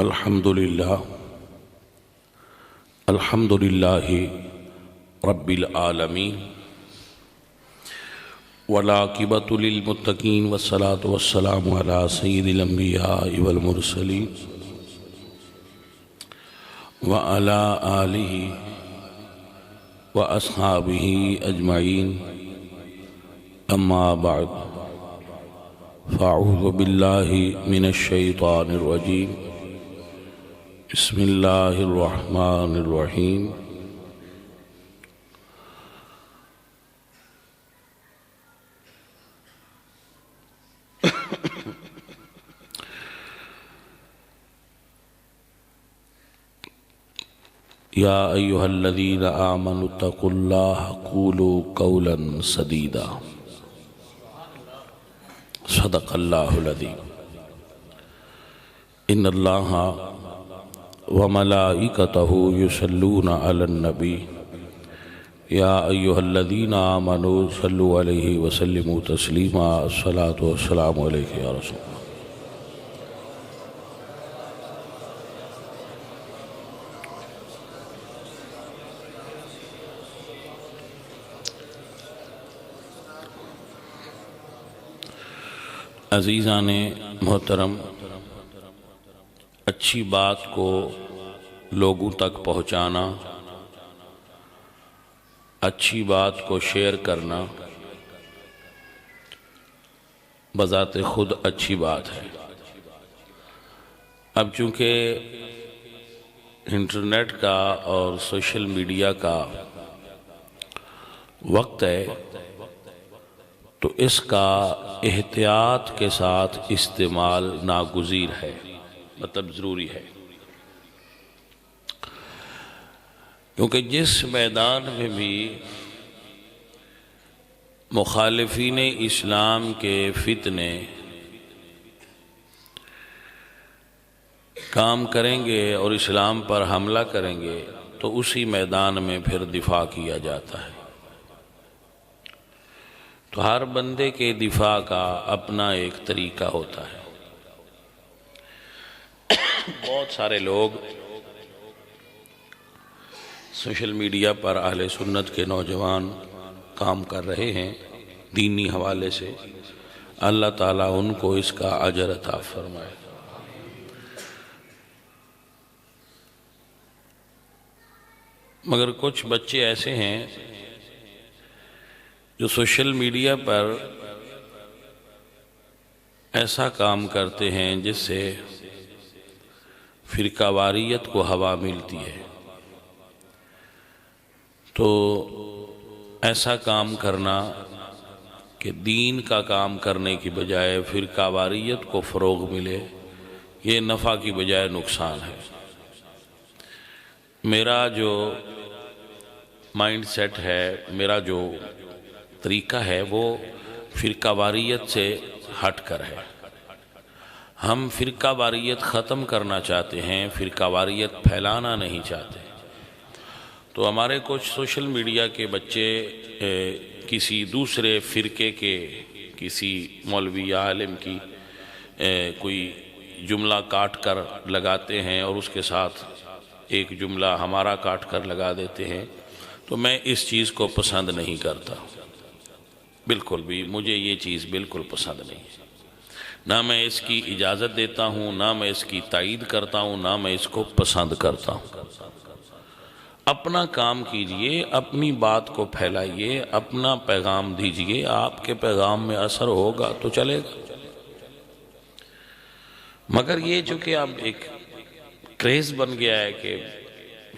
الحمد للہ رب العالمین والعاقبۃ للمتقین والصلاة والسلام علی سید الانبیاء والمرسلین وعلی آلہ واصحابہ اجمعین اما بعد فاعوذ باللہ من الشیطان الرجیم بسم اللہ الرحمن الرحیم یا ایہا الذین آمنوا اتقوا اللہ قولوا قولا سدیدا صدق اللہ العظیم ان اللہ وملائکتہ یصلون علی النبی یا ایہا الذین آمنوا صلوا علیہ وسلموا تسلیما الصلاة والسلام علیہ یا رسول اللہ۔ عزیزان محترم، اچھی بات کو لوگوں تک پہنچانا، اچھی بات کو شیئر کرنا بذات خود اچھی بات ہے۔ اب چونکہ انٹرنیٹ کا اور سوشل میڈیا کا وقت ہے تو اس کا احتیاط کے ساتھ استعمال ناگزیر ہے، مطلب ضروری ہے، کیونکہ جس میدان میں بھی مخالفین اسلام کے فتنے کام کریں گے اور اسلام پر حملہ کریں گے تو اسی میدان میں پھر دفاع کیا جاتا ہے۔ تو ہر بندے کے دفاع کا اپنا ایک طریقہ ہوتا ہے۔ بہت سارے لوگ سوشل میڈیا پر اہل سنت کے نوجوان کام کر رہے ہیں دینی حوالے سے، اللہ تعالیٰ ان کو اس کا اجر عطا فرمائے۔ مگر کچھ بچے ایسے ہیں جو سوشل میڈیا پر ایسا کام کرتے ہیں جس سے فرقہ واریت کو ہوا ملتی ہے، تو ایسا کام کرنا کہ دین کا کام کرنے کی بجائے فرقہ واریت کو فروغ ملے، یہ نفع کی بجائے نقصان ہے۔ میرا جو مائنڈ سیٹ ہے، میرا جو طریقہ ہے، وہ فرقہ واریت سے ہٹ کر ہے۔ ہم فرقہ واریت ختم کرنا چاہتے ہیں، فرقہ واریت پھیلانا نہیں چاہتے۔ تو ہمارے کچھ سوشل میڈیا کے بچے کسی دوسرے فرقے کے کسی مولوی یا عالم کی کوئی جملہ کاٹ کر لگاتے ہیں اور اس کے ساتھ ایک جملہ ہمارا کاٹ کر لگا دیتے ہیں، تو میں اس چیز کو پسند نہیں کرتا، بالکل بھی مجھے یہ چیز بالکل پسند نہیں، نہ میں اس کی اجازت دیتا ہوں، نہ میں اس کی تائید کرتا ہوں، نہ میں اس کو پسند کرتا ہوں۔ اپنا کام کیجئے، اپنی بات کو پھیلائیے، اپنا پیغام دیجئے، آپ کے پیغام میں اثر ہوگا تو چلے گا۔ مگر یہ چونکہ اب ایک کریز بن گیا ہے کہ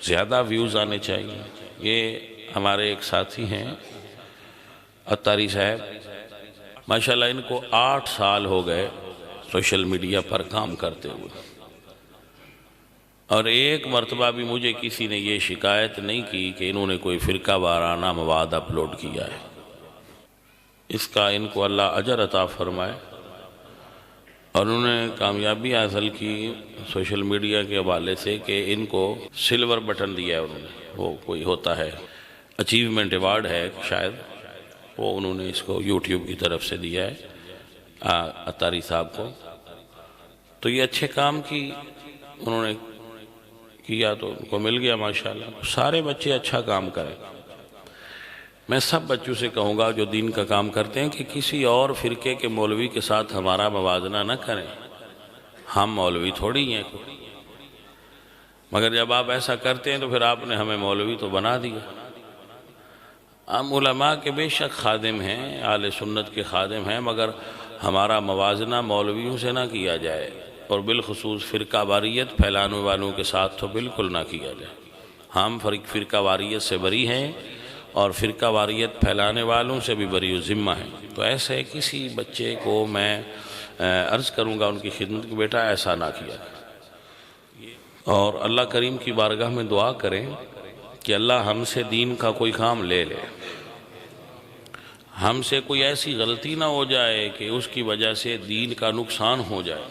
زیادہ ویوز آنے چاہیے۔ یہ ہمارے ایک ساتھی ہیں اتاری صاحب، ماشاءاللہ ان کو 8 سال ہو گئے سوشل میڈیا پر کام کرتے ہوئے، اور ایک مرتبہ بھی مجھے کسی نے یہ شکایت نہیں کی کہ انہوں نے کوئی فرقہ وارانہ مواد اپلوڈ کیا ہے۔ اس کا ان کو اللہ اجر عطا فرمائے، اور انہوں نے کامیابی حاصل کی سوشل میڈیا کے حوالے سے کہ ان کو سلور بٹن دیا ہے انہوں نے، وہ کوئی ہوتا ہے اچیومنٹ ایوارڈ ہے شاید، وہ انہوں نے اس کو یوٹیوب کی طرف سے دیا ہے اتاری صاحب کو۔ تو یہ اچھے کام کی انہوں نے کیا تو ان کو مل گیا ماشاءاللہ. سارے بچے اچھا کام کریں. میں سب بچوں سے کہوں گا جو دین کا کام کرتے ہیں کہ کسی اور فرقے کے مولوی کے ساتھ ہمارا موازنہ نہ کریں. ہم مولوی تھوڑی ہیں کوئی، مگر جب آپ ایسا کرتے ہیں تو پھر آپ نے ہمیں مولوی تو بنا دیا. ہم علماء کے بے شک خادم ہیں، اہل سنت کے خادم ہیں، مگر ہمارا موازنہ مولویوں سے نہ کیا جائے، اور بالخصوص فرقہ واریت پھیلانے والوں کے ساتھ تو بالکل نہ کیا جائے. ہم فرقہ واریت سے بری ہیں اور فرقہ واریت پھیلانے والوں سے بھی بری و ذمہ ہیں. تو ایسے کسی بچے کو میں عرض کروں گا ان کی خدمت کہ بیٹا ایسا نہ کیا. اور اللہ کریم کی بارگاہ میں دعا کریں کہ اللہ ہم سے دین کا کوئی کام لے لے، ہم سے کوئی ایسی غلطی نہ ہو جائے کہ اس کی وجہ سے دین کا نقصان ہو جائے.